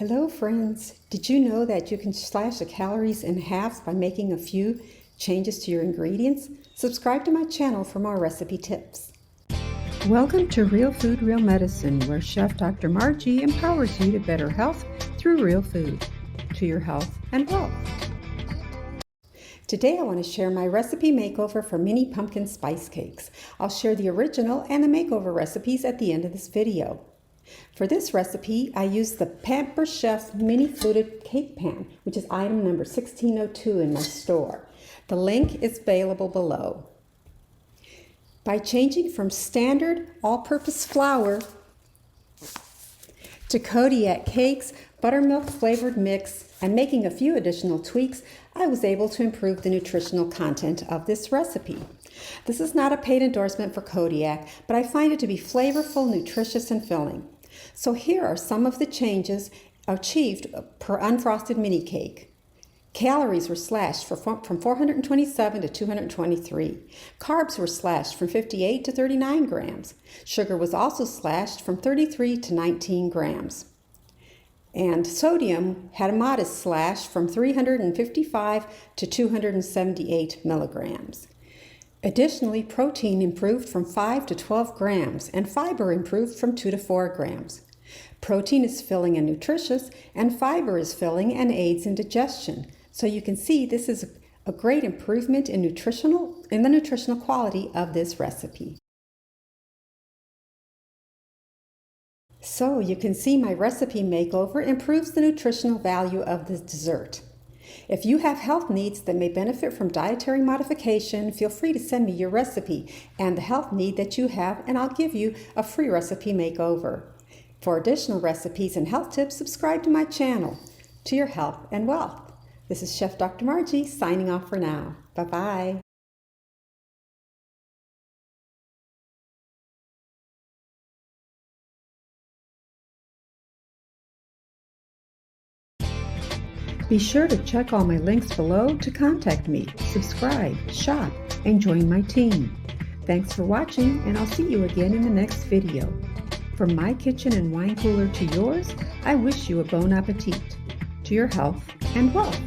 Hello friends! Did you know that you can slash the calories in half by making a few changes to your ingredients? Subscribe to my channel for more recipe tips. Welcome to Real Food, Real Medicine, where Chef Dr. Margie empowers you to better health through real food, to your health and wealth. Today I want to share my recipe makeover for mini pumpkin spice cakes. I'll share the original and the makeover recipes at the end of this video. For this recipe, I used the Pampered Chef mini fluted cake pan, which is item number 1602 in my store. The link is available below. By changing from standard all-purpose flour to Kodiak cakes, buttermilk flavored mix, and making a few additional tweaks, I was able to improve the nutritional content of this recipe. This is not a paid endorsement for Kodiak, but I find it to be flavorful, nutritious, and filling. So here are some of the changes achieved per unfrosted mini cake. Calories were slashed from 427 to 223. Carbs were slashed from 58 to 39 grams. Sugar was also slashed from 33 to 19 grams. And sodium had a modest slash from 355 to 278 milligrams. Additionally, protein improved from 5 to 12 grams, and fiber improved from 2 to 4 grams. Protein is filling and nutritious, and fiber is filling and aids in digestion. So you can see this is a great improvement in the nutritional quality of this recipe. So you can see my recipe makeover improves the nutritional value of the dessert. If you have health needs that may benefit from dietary modification, feel free to send me your recipe and the health need that you have, and I'll give you a free recipe makeover. For additional recipes and health tips, subscribe to my channel. To your health and wealth. This is Chef Dr. Margie signing off for now. Bye-bye. Be sure to check all my links below to contact me, subscribe, shop, and join my team. Thanks for watching, and I'll see you again in the next video. From my kitchen and wine cooler to yours, I wish you a bon appetit, to your health and wealth.